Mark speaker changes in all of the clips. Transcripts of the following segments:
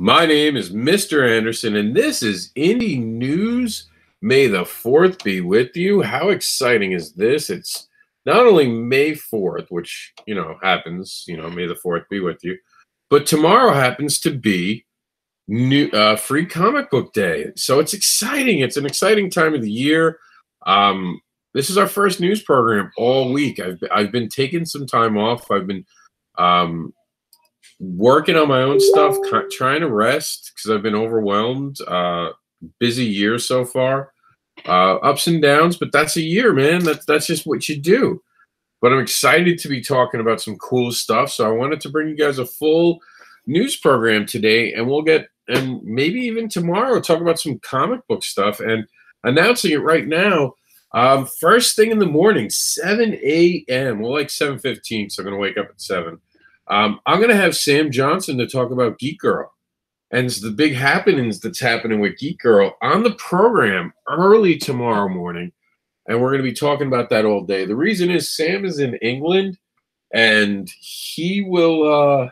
Speaker 1: My name is Mr. Anderson, and this is Indie News. May the 4th be with you. How exciting is this? It's not only May 4th, which, happens, May the 4th be with you, but tomorrow happens to be Free Comic Book Day. So it's exciting. It's an exciting time of the year. This is our first news program all week. I've been taking some time off. I've been working on my own stuff, trying to rest because I've been overwhelmed. Busy year so far. Ups and downs, but that's a year, man. That's just what you do. But I'm excited to be talking about some cool stuff. So I wanted to bring you guys a full news program today, and maybe even tomorrow, talk about some comic book stuff. And announcing it right now, first thing in the morning, 7 a.m. Well, like 7:15, so I'm going to wake up at 7. I'm going to have Sam Johnson to talk about Geek Girl. And it's the big happenings that's happening with Geek Girl on the program early tomorrow morning. And we're going to be talking about that all day. The reason is Sam is in England, and he will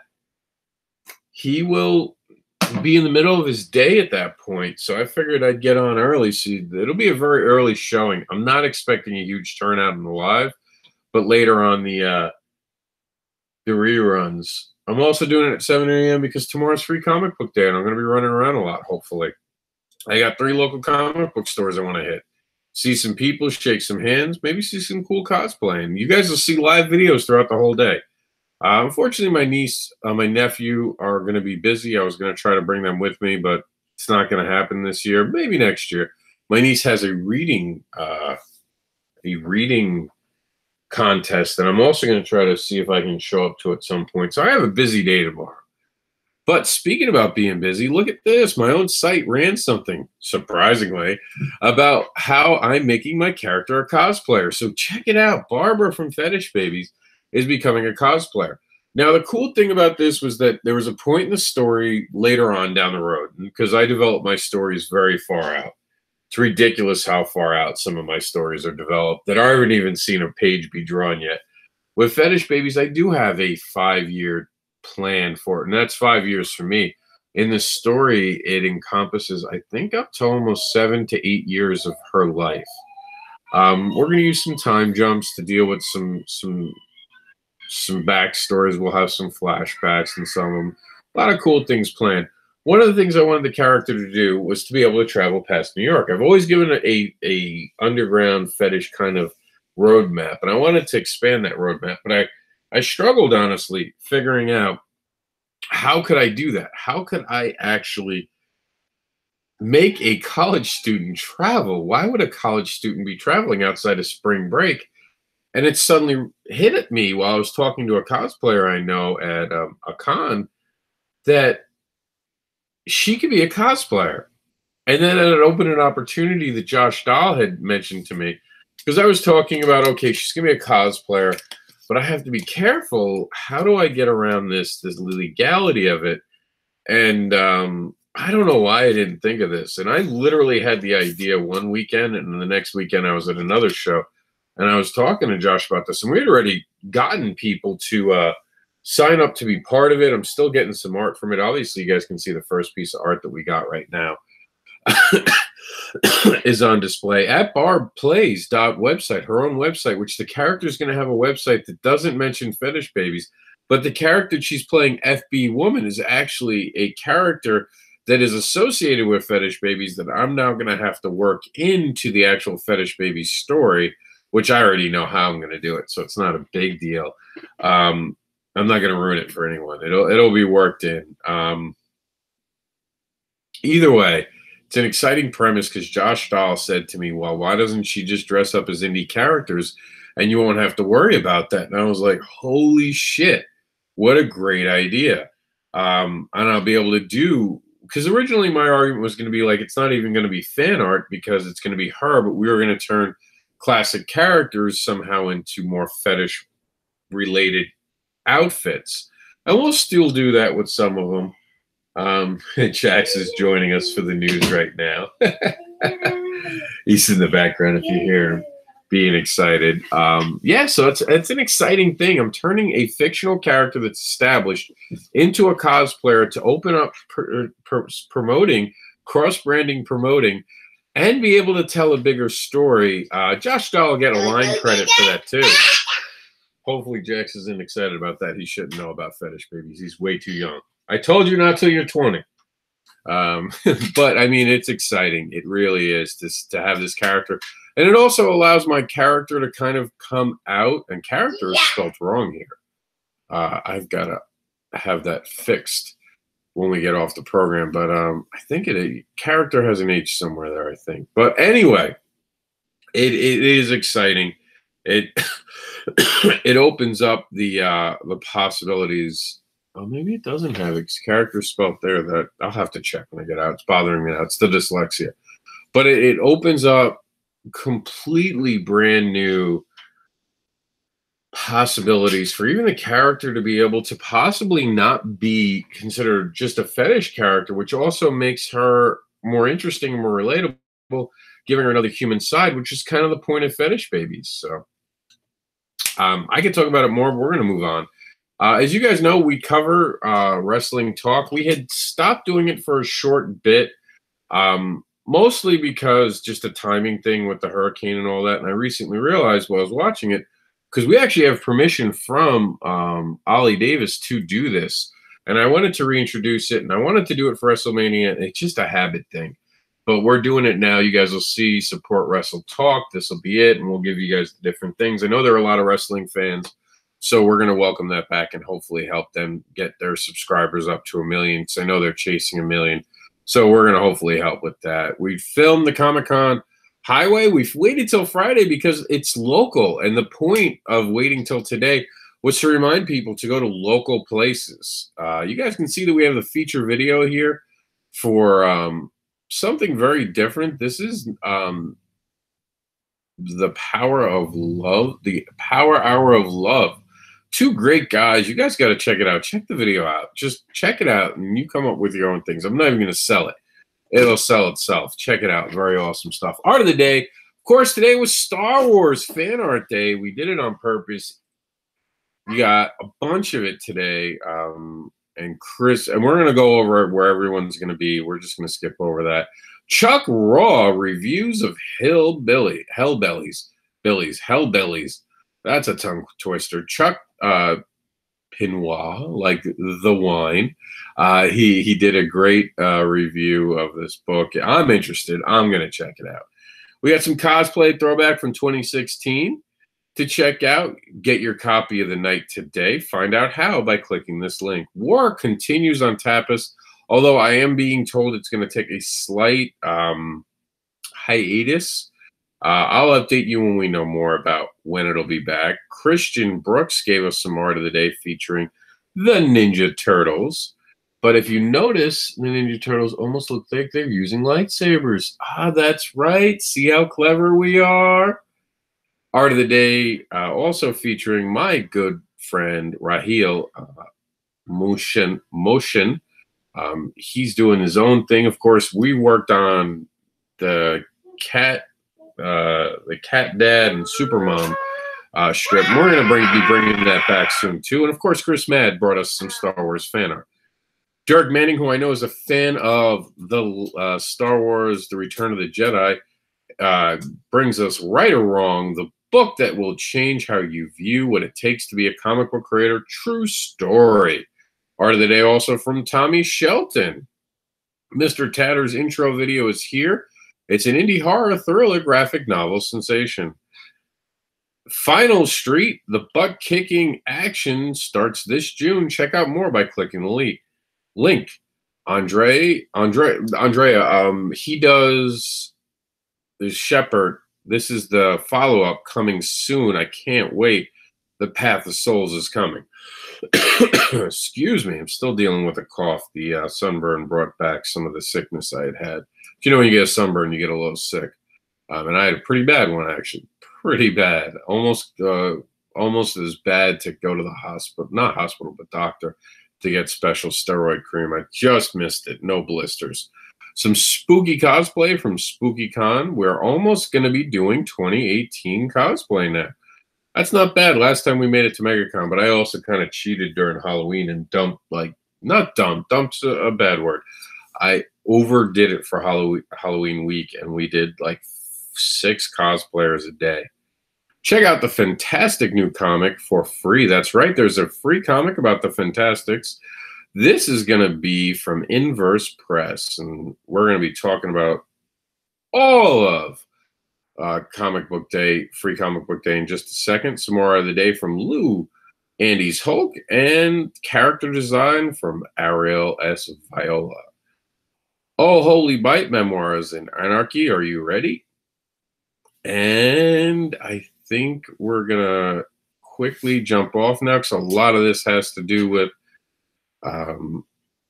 Speaker 1: be in the middle of his day at that point. So I figured I'd get on early. So it'll be a very early showing. I'm not expecting a huge turnout in the live, but later on the reruns. I'm also doing it at 7 a.m. because tomorrow's Free Comic Book Day, and I'm going to be running around a lot, hopefully. I got 3 local comic book stores I want to hit. See some people, shake some hands, maybe see some cool cosplaying. You guys will see live videos throughout the whole day. Unfortunately, my niece, my nephew are going to be busy. I was going to try to bring them with me, but it's not going to happen this year. Maybe next year. My niece has a reading contest, and I'm also going to try to see if I can show up to at some point. So I have a busy day tomorrow. But speaking about being busy, look at this. My own site ran something, surprisingly, about how I'm making my character a cosplayer. So check it out. Barbara from Fetish Babies is becoming a cosplayer. Now, the cool thing about this was that there was a point in the story later on down the road, because I developed my stories very far out. It's ridiculous how far out some of my stories are developed that I haven't even seen a page be drawn yet. With Fetish Babies, I do have a 5-year plan for it, and that's 5 years for me. In the story, it encompasses, I think, up to almost 7 to 8 years of her life. We're going to use some time jumps to deal with some backstories. We'll have some flashbacks and some of them. A lot of cool things planned. One of the things I wanted the character to do was to be able to travel past New York. I've always given a underground fetish kind of roadmap, and I wanted to expand that roadmap. But I struggled, honestly, figuring out how could I do that? How could I actually make a college student travel? Why would a college student be traveling outside of spring break? And it suddenly hit at me while I was talking to a cosplayer I know at a con that she could be a cosplayer. And then it opened an opportunity that Josh Dahl had mentioned to me, because I was talking about, okay, she's going to be a cosplayer, but I have to be careful. How do I get around this legality of it? And I don't know why I didn't think of this. And I literally had the idea one weekend, and the next weekend I was at another show, and I was talking to Josh about this, and we had already gotten people to sign up to be part of it. I'm still getting some art from it. Obviously, you guys can see the first piece of art that we got right now is on display at barbplays.website, her own website, which the character is going to have a website that doesn't mention Fetish Babies, but the character she's playing, FB Woman, is actually a character that is associated with Fetish Babies that I'm now going to have to work into the actual Fetish Babies story, which I already know how I'm going to do it, so it's not a big deal. I'm not going to ruin it for anyone. It'll be worked in. Either way, it's an exciting premise because Josh Dahl said to me, well, why doesn't she just dress up as indie characters and you won't have to worry about that? And I was like, holy shit, what a great idea. And I'll be able to do, because originally my argument was going to be like, it's not even going to be fan art because it's going to be her, but we were going to turn classic characters somehow into more fetish related outfits, and we'll still do that with some of them. Jax is joining us for the news right now. He's in the background if you hear him. being excited. Yeah, so it's an exciting thing. I'm turning a fictional character that's established into a cosplayer to open up promoting, cross-branding promoting, and be able to tell a bigger story. Josh Dahl will get a line credit for that too. Hopefully Jax isn't excited about that. He shouldn't know about fetish babies. He's way too young. I told you not till you're 20. But I mean, it's exciting. It really is to have this character. And it also allows my character to kind of come out, and character is spelled wrong here. I've got to have that fixed when we get off the program. But I think character has an H somewhere there, I think. But anyway, it is exciting. It it opens up the possibilities. Oh, maybe it doesn't have its character spelled there. That I'll have to check when I get out. It's bothering me now. It's the dyslexia. But it opens up completely brand new possibilities for even the character to be able to possibly not be considered just a fetish character, which also makes her more interesting and more relatable, giving her another human side, which is kind of the point of fetish babies. So I could talk about it more, but we're going to move on. As you guys know, we cover wrestling talk. We had stopped doing it for a short bit, mostly because just a timing thing with the hurricane and all that. And I recently realized while I was watching it, because we actually have permission from Ollie Davis to do this. And I wanted to reintroduce it, and I wanted to do it for WrestleMania. It's just a habit thing. But we're doing it now. You guys will see Support Wrestle Talk. This will be it, and we'll give you guys the different things. I know there are a lot of wrestling fans, so we're going to welcome that back and hopefully help them get their subscribers up to 1 million, because I know they're chasing 1 million. So we're going to hopefully help with that. We filmed the Comic-Con Highway. We've waited till Friday because it's local, and the point of waiting till today was to remind people to go to local places. You guys can see that we have the feature video here for something very different. This is the Power of Love, the Power Hour of Love. Two great guys. You guys got to check it out. Check the video out. Just check it out, and you come up with your own things. I'm not even going to sell it. It'll sell itself. Check it out. Very awesome stuff. Art of the day. Of course, today was Star Wars Fan Art Day. We did it on purpose. We got a bunch of it today. And Chris, and we're going to go over where everyone's going to be. We're just going to skip over that. Chuck Raw reviews of Hellbellies. That's a tongue twister. Chuck Pinois, like the wine. He did a great review of this book. I'm interested. I'm going to check it out. We got some cosplay throwback from 2016 to check out. Get your copy of The Night today. Find out how by clicking this link. War continues on Tapas, although I am being told it's going to take a slight hiatus. I'll update you when we know more about when it'll be back. Christian Brooks gave us some art of the day featuring the Ninja Turtles. But if you notice, the Ninja Turtles almost look like they're using lightsabers. Ah, that's right. See how clever we are? Art of the day also featuring my good friend Raheel Motion. He's doing his own thing. Of course, we worked on the Cat Dad and Supermom strip. We're going to be bringing that back soon too. And of course, Chris Mad brought us some Star Wars fan art. Dirk Manning, who I know is a fan of the Star Wars: The Return of the Jedi, brings us Right or Wrong, the book that will change how you view what it takes to be a comic book creator. True story. Art of the day also from Tommy Shelton. Mr. Tatter's intro video is here. It's an indie horror thriller graphic novel sensation. Final Street, the butt-kicking action starts this June. Check out more by clicking the link. Andrea, he does the Shepherd. This is the follow-up coming soon. I can't wait. The Path of Souls is coming. Excuse me. I'm still dealing with a cough. The sunburn brought back some of the sickness I had. You know, when you get a sunburn, you get a little sick. And I had a pretty bad one, actually. Pretty bad. Almost as bad to go to the hospital. Not hospital, but doctor, to get special steroid cream. I just missed it. No blisters. some spooky cosplay from SpookyCon. We're almost going to be doing 2018 cosplay now. That's not bad. Last time we made it to MegaCon, but I also kind of cheated during Halloween and dumped, like, not dumped, dumped's a bad word. I overdid it for Halloween week, and we did like 6 cosplayers a day. Check out the fantastic new comic for free. That's right. There's a free comic about the Fantastics. This is going to be from Inverse Press, and we're going to be talking about all of Comic Book Day, Free Comic Book Day in just a second. Some more of the day from Lou, Andy's Hulk, and character design from Ariel S. Viola. Oh, Holy Bite Memoirs in Anarchy. Are you ready? And I think we're going to quickly jump off now because a lot of this has to do with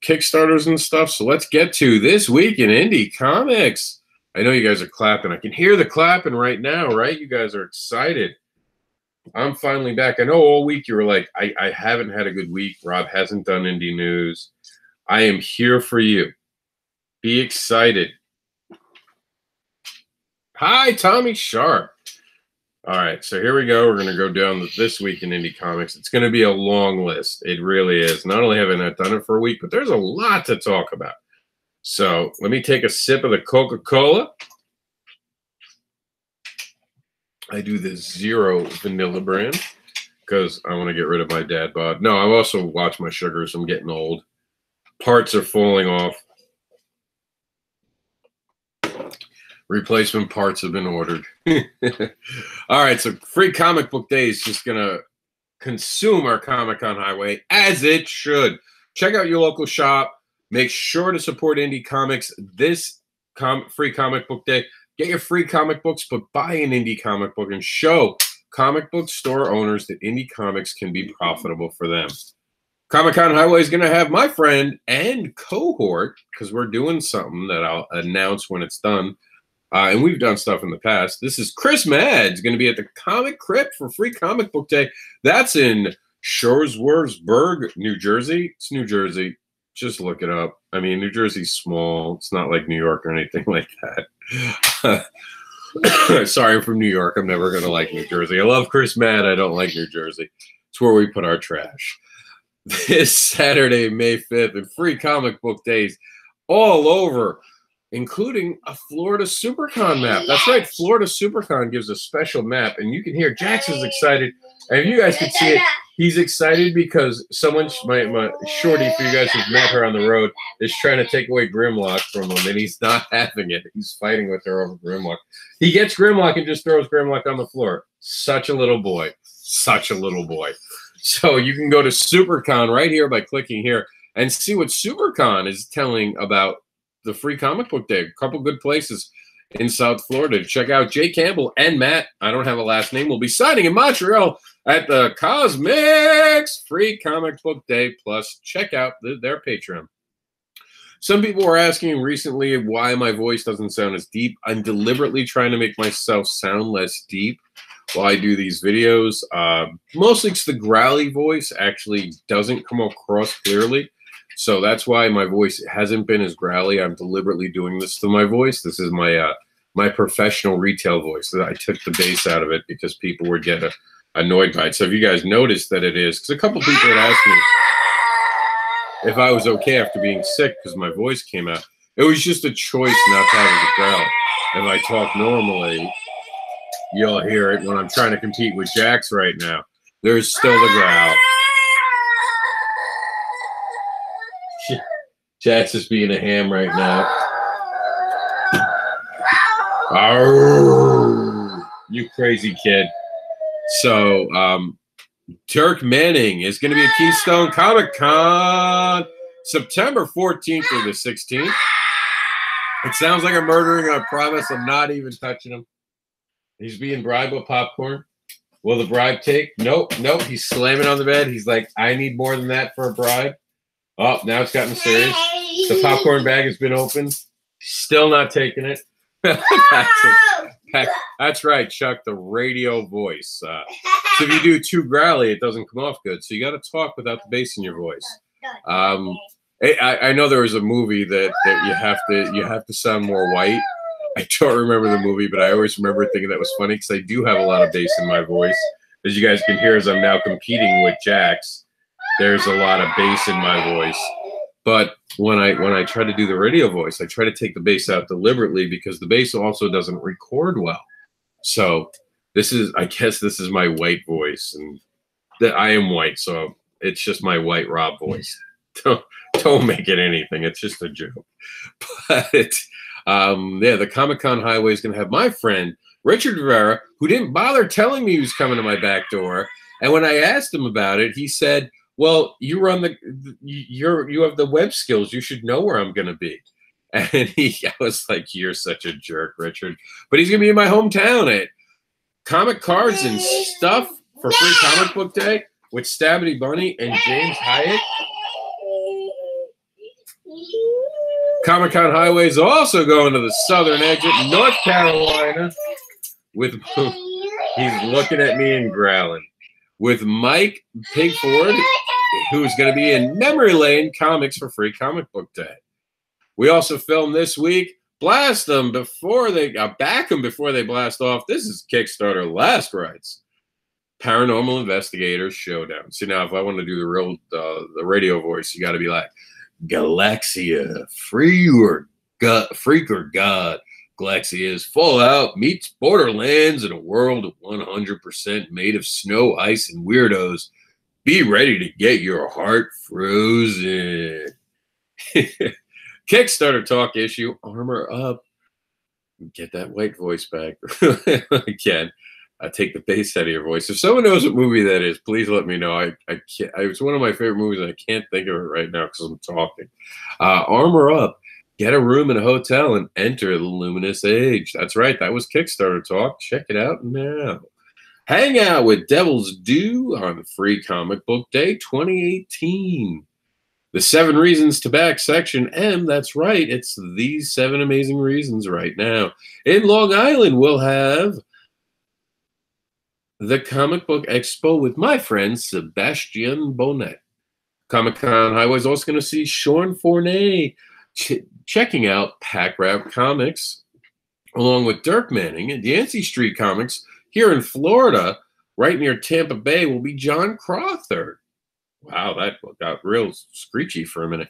Speaker 1: Kickstarters and stuff. So let's get to This Week in Indie Comics. I know you guys are clapping. I can hear the clapping right now, right? You guys are excited. I'm finally back. I know all week you were like, I haven't had a good week. Rob hasn't done indie news. I am here for you. Be excited. Hi, Tommy Sharp. All right, so here we go. We're going to go down This Week in Indie Comics. It's going to be a long list. It really is. Not only have I not done it for a week, but there's a lot to talk about. So let me take a sip of the Coca-Cola. I do the zero vanilla brand because I want to get rid of my dad bod. No, I've also watched my sugars. I'm getting old. Parts are falling off. Replacement parts have been ordered. All right, so Free Comic Book Day is just going to consume our Comic-Con highway, as it should. Check out your local shop. Make sure to support indie comics this Free Comic Book Day. Get your free comic books, but buy an indie comic book and show comic book store owners that indie comics can be profitable for them. Comic-Con Highway is going to have my friend and cohort, because we're doing something that I'll announce when it's done. And we've done stuff in the past. This is Chris Mad's going to be at the Comic Crypt for Free Comic Book Day. That's in Shoresworthsburg, New Jersey. It's New Jersey. Just look it up. I mean, New Jersey's small. It's not like New York or anything like that. Sorry, I'm from New York. I'm never going to like New Jersey. I love Chris Mad. I don't like New Jersey. It's where we put our trash. This Saturday, May 5th, and Free Comic Book Days all over, including a Florida SuperCon map. That's right, Florida SuperCon gives a special map, and you can hear Jackson's excited. And if you guys can see it, he's excited because someone, my shorty, for you guys who've met her on the road, is trying to take away Grimlock from him, and he's not having it. He's fighting with her over Grimlock. He gets Grimlock and just throws Grimlock on the floor. Such a little boy. Such a little boy. So you can go to SuperCon right here by clicking here and see what SuperCon is telling about the Free Comic Book Day. A couple good places in South Florida to check out. Jay Campbell and Matt, I don't have a last name, will be signing in Montreal at the Cosmics Free Comic Book Day. Plus, check out their Patreon. Some people were asking recently why my voice doesn't sound as deep. I'm deliberately trying to make myself sound less deep while I do these videos. Mostly because the growly voice actually doesn't come across clearly. So that's why my voice hasn't been as growly. I'm deliberately doing this to my voice. This is my my professional retail voice. I took the bass out of it because people would get annoyed by it. So if you guys noticed that it is, because a couple people had asked me if I was okay after being sick because my voice came out. It was just a choice not to have a growl. If I talk normally, you'll hear it when I'm trying to compete with Jax right now. There's still the growl. Jax is being a ham right now. Arr, you crazy kid. So, Dirk Manning is going to be at Keystone Comic-Con September 14th through the 16th. It sounds like I'm murdering him. I promise I'm not even touching him. He's being bribed with popcorn. Will the bribe take? Nope, nope. He's slamming on the bed. He's like, I need more than that for a bribe. Oh, now it's gotten serious. The popcorn bag has been opened. Still not taking it. That's right, Chuck, the radio voice. So if you do too growly, it doesn't come off good. So you got to talk without the bass in your voice. I know there was a movie that you have to sound more white. I don't remember the movie, but I always remember thinking that was funny because I do have a lot of bass in my voice. As you guys can hear, as I'm now competing with Jax, there's a lot of bass in my voice. But when I try to do the radio voice, I try to take the bass out deliberately because the bass also doesn't record well. So I guess this is my white voice, and that I am white, so it's just my white Rob voice. Don't make it anything. It's just a joke. But yeah, the Comic-Con highway is going to have my friend Richard Rivera, who didn't bother telling me he was coming to my back door. And when I asked him about it, he said, "Well, you have the web skills. You should know where I'm going to be." And I was like, "You're such a jerk, Richard." But he's going to be in my hometown at Comic Cards and Stuff for Free Comic Book Day with Stabby Bunny and James Hyatt. Comic-Con Highway is also going to the southern exit, North Carolina, with he's looking at me and growling, with Mike Pigford, who's going to be in Memory Lane Comics for Free Comic Book Day. We also filmed this week. Blast them before they back them before they blast off. This is Kickstarter Last Rites. Paranormal Investigators Showdown. See, now if I want to do the radio voice, you got to be like, Galaxia, freak or God. Galaxia's Fallout meets Borderlands in a world of 100% made of snow, ice, and weirdos. Be ready to get your heart frozen. Kickstarter talk issue, Armor Up. Get that white voice back. Again, I take the bass out of your voice. If someone knows what movie that is, please let me know. I can't. It's one of my favorite movies, and I can't think of it right now because I'm talking. Armor Up. Get a room in a hotel and enter the luminous age. That's right. That was Kickstarter talk. Check it out now. Hang out with Devil's Due on Free Comic Book Day 2018. The 7 Reasons to Back Section M. That's right. It's these 7 amazing reasons right now. In Long Island, we'll have the Comic Book Expo with my friend Sebastian Bonnet. Comic-Con Highway is also going to see Sean Fournay checking out Pack Rat Comics, along with Dirk Manning and Yancey Street Comics. Here in Florida, right near Tampa Bay, will be John Crawford. Wow, that got real screechy for a minute.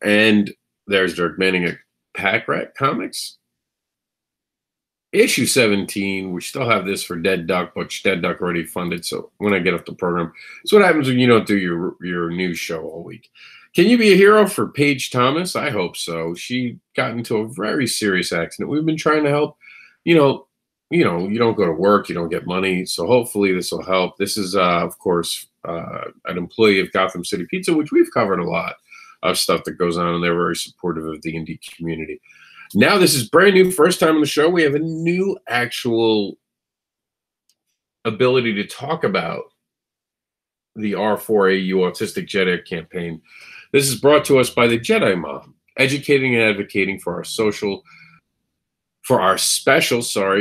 Speaker 1: And there's Dirk Manning at Pack Rat Comics. Issue 17, we still have this for Dead Duck, but Dead Duck already funded, so when I get off the program. It's what happens when you don't do your news show all week. Can you be a hero for Paige Thomas? I hope so. She got into a very serious accident. We've been trying to help. You don't go to work, you don't get money, so hopefully this will help. This is, of course, an employee of Gotham City Pizza, which we've covered a lot of stuff that goes on, and they're very supportive of the indie community. Now, this is brand new, first time on the show. We have a new actual ability to talk about the R4AU Autistic Jedi campaign. This is brought to us by the Jedi Mom, educating and advocating for our special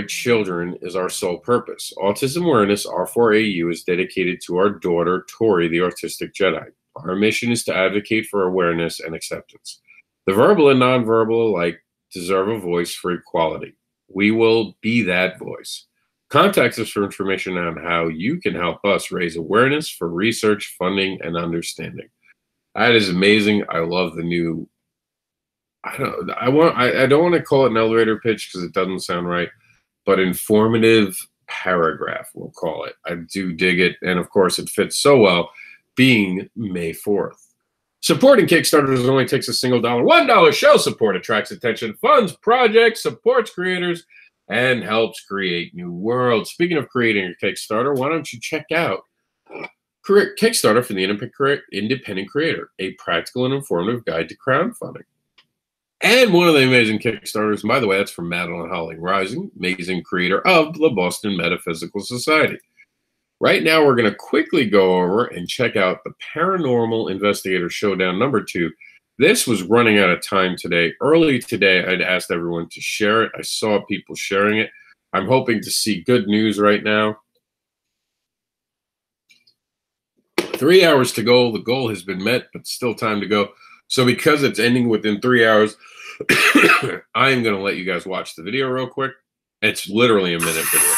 Speaker 1: children is our sole purpose. Autism Awareness R4AU is dedicated to our daughter, Tori, the Autistic Jedi. Our mission is to advocate for awareness and acceptance. The verbal and nonverbal alike deserve a voice for equality. We will be that voice. Contact us for information on how you can help us raise awareness for research, funding, and understanding. That is amazing. I love the new. I don't want to call it an elevator pitch because it doesn't sound right, but informative paragraph, we'll call it. I do dig it, and of course, it fits so well, being May 4th. Supporting Kickstarters only takes a single dollar. $1 show support attracts attention, funds projects, supports creators, and helps create new worlds. Speaking of creating a Kickstarter, why don't you check out Kickstarter for the Independent Creator, a practical and informative guide to crowdfunding. And one of the amazing Kickstarters, and by the way, that's from Madeline Holling Rising, amazing creator of the Boston Metaphysical Society. Right now, we're going to quickly go over and check out the Paranormal Investigator Showdown number 2. This was running out of time today. Early today, I'd asked everyone to share it. I saw people sharing it. I'm hoping to see good news right now. 3 hours to go. The goal has been met, but still time to go. So because it's ending within 3 hours, I am going to let you guys watch the video real quick. It's literally a minute video.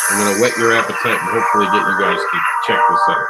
Speaker 1: I'm going to whet your appetite and hopefully get you guys to check this out.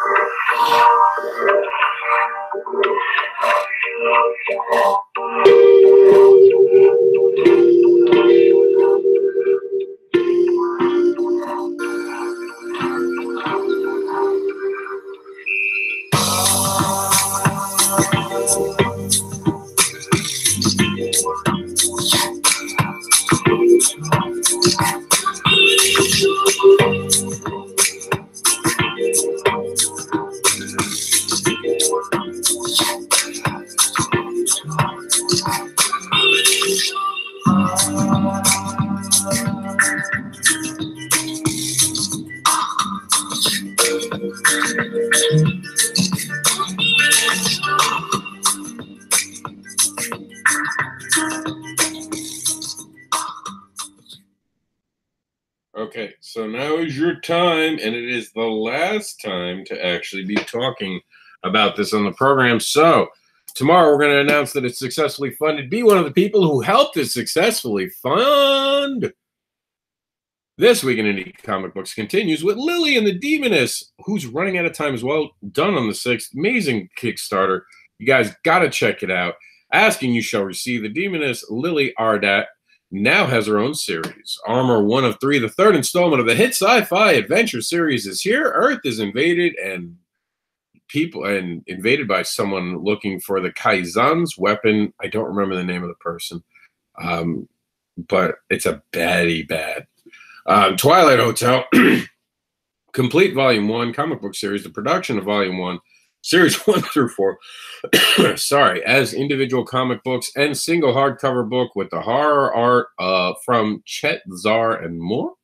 Speaker 1: Okay, so now is your time, and it is the last time to actually be talking about this on the program. So tomorrow we're going to announce that it's successfully funded. Be one of the people who helped it successfully fund. This Week in Indie Comic Books continues with Lily and the Demoness, who's running out of time as well. Done on the 6th. Amazing Kickstarter. You guys got to check it out. Asking You Shall Receive. The Demoness, Lily Ardat, now has her own series. Armor 1 of 3, the 3rd installment of the hit sci-fi adventure series is here. Earth is invaded invaded by someone looking for the Kaizen's weapon. I don't remember the name of the person, but it's a baddie bad. Twilight Hotel, complete Volume 1, comic book series, the production of Volume 1, Series 1 through 4, sorry, as individual comic books and single hardcover book with the horror art from Chet Zar and more.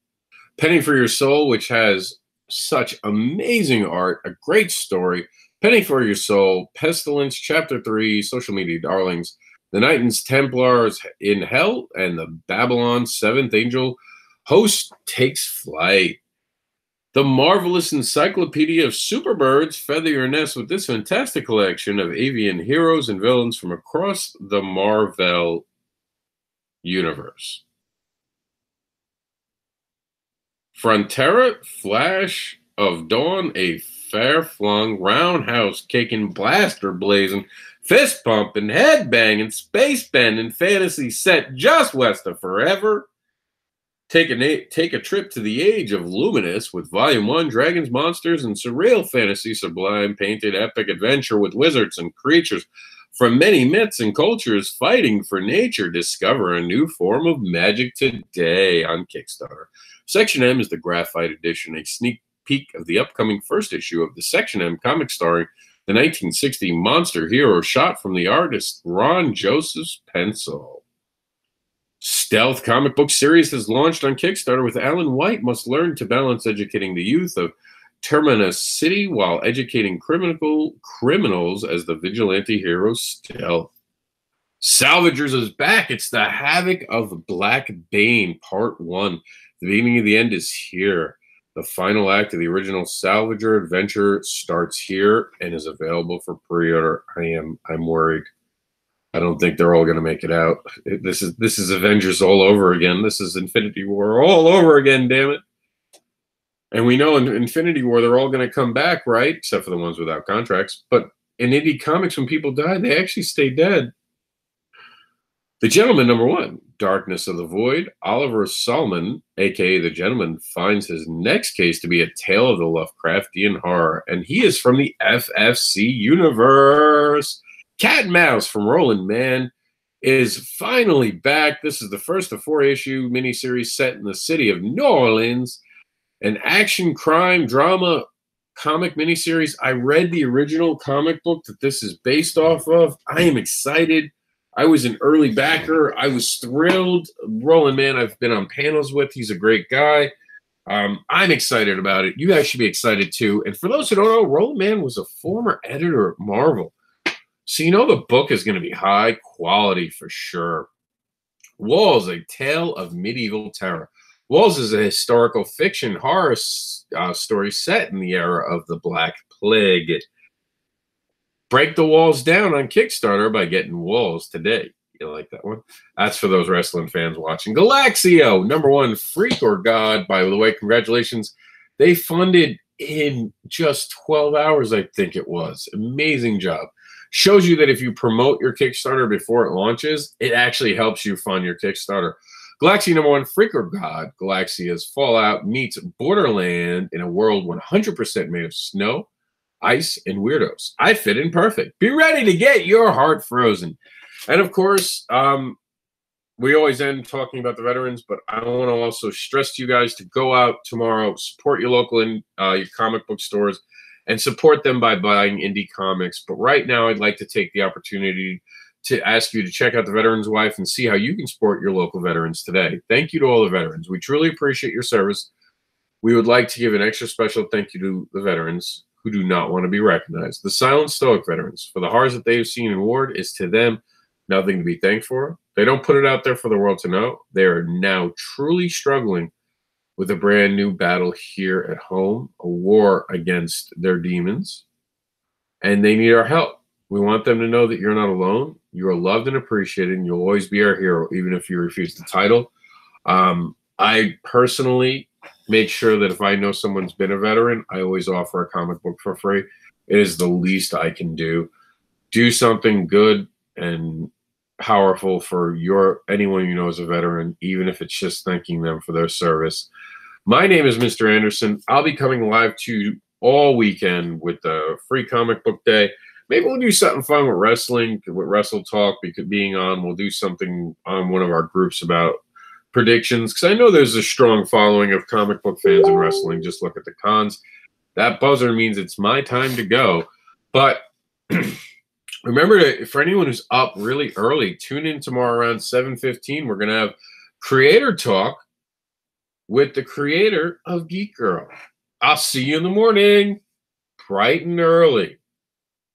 Speaker 1: Penny for Your Soul, which has such amazing art, a great story. Penny for Your Soul, Pestilence, Chapter 3, Social Media Darlings, The Knights Templars in Hell, and the Babylon 7th Angel Host Takes Flight. The Marvelous Encyclopedia of Superbirds, feather your nest with this fantastic collection of avian heroes and villains from across the Marvel universe. Frontera, Flash of Dawn, a fair-flung, roundhouse kicking, blaster blazing, fist pumping, head banging, space bending fantasy set just west of Forever. Take a trip to the age of Luminous with Volume 1, Dragons, Monsters, and Surreal Fantasy, Sublime, Painted, Epic Adventure with wizards and creatures from many myths and cultures fighting for nature. Discover a new form of magic today on Kickstarter. Section M is the Graphite Edition, a sneak peek of the upcoming first issue of the Section M comic starring the 1960 monster hero shot from the artist Ron Joseph's pencil. Stealth comic book series has launched on Kickstarter with Alan White must learn to balance educating the youth of Terminus City while educating criminals as the vigilante hero Stealth. Salvagers is back. It's the Havoc of Black Bane, Part 1. The beginning of the end is here. The final act of the original Salvager adventure starts here and is available for pre-order. I'm worried. I don't think they're all going to make it out. This is Avengers all over again. This is Infinity War all over again, damn it. And we know in Infinity War, they're all going to come back, right? Except for the ones without contracts. But in indie comics, when people die, they actually stay dead. The Gentleman, #1, Darkness of the Void. Oliver Solomon, a.k.a. The Gentleman, finds his next case to be a tale of the Lovecraftian horror. And he is from the FFC universe. Cat and Mouse from Roland Mann is finally back. This is the first of 4-issue miniseries set in the city of New Orleans. An action, crime, drama comic miniseries. I read the original comic book that this is based off of. I am excited. I was an early backer. I was thrilled. Roland Mann, I've been on panels with. He's a great guy. I'm excited about it. You guys should be excited too. And for those who don't know, Roland Mann was a former editor at Marvel. So you know the book is going to be high quality for sure. Walls, A Tale of Medieval Terror. Walls is a historical fiction horror story set in the era of the Black Plague. break the walls down on Kickstarter by getting walls today. You like that one? That's for those wrestling fans watching. Galaxio, #1 freak or god. By the way, congratulations. They funded in just 12 hours, I think it was. Amazing job. Shows you that if you promote your Kickstarter before it launches, it actually helps you fund your Kickstarter. Galaxia #1 freak or god. Galaxia's Fallout meets Borderland in a world 100% made of snow, ice, and weirdos. I fit in perfect. Be ready to get your heart frozen. And of course, we always end talking about the veterans, but I want to also stress to you guys to go out tomorrow, support your local your comic book stores, and support them by buying indie comics. But right now, I'd like to take the opportunity to ask you to check out the Veterans Wife and see how you can support your local veterans today. Thank you to all the veterans. We truly appreciate your service. We would like to give an extra special thank you to the veterans who do not want to be recognized. The silent stoic veterans, for the horrors that they have seen in war, is to them nothing to be thanked for. They don't put it out there for the world to know. They are now truly struggling with a brand new battle here at home, a war against their demons, and they need our help. We want them to know that you're not alone. You are loved and appreciated, and you'll always be our hero, even if you refuse the title. I personally make sure that if I know someone's been a veteran, I always offer a comic book for free. It is the least I can do. Do something good and powerful for anyone you know as a veteran, even if it's just thanking them for their service. My name is Mr. Anderson. I'll be coming live to you all weekend with the free comic book day. Maybe we'll do something fun with wrestling, with Wrestle Talk being on. We'll do something on one of our groups about predictions, because I know there's a strong following of comic book fans in wrestling. Just look at the cons. That buzzer means it's my time to go. But remember, for anyone who's up really early, tune in tomorrow around 7:15. We're going to have Creator Talk with the creator of Geek Girl. I'll see you in the morning, bright and early.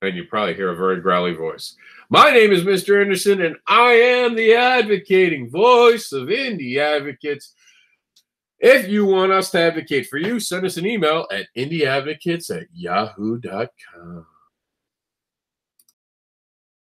Speaker 1: And you probably hear a very growly voice. My name is Mr. Anderson, and I am the advocating voice of Indie Advocates. If you want us to advocate for you, send us an email at indieadvocates@yahoo.com.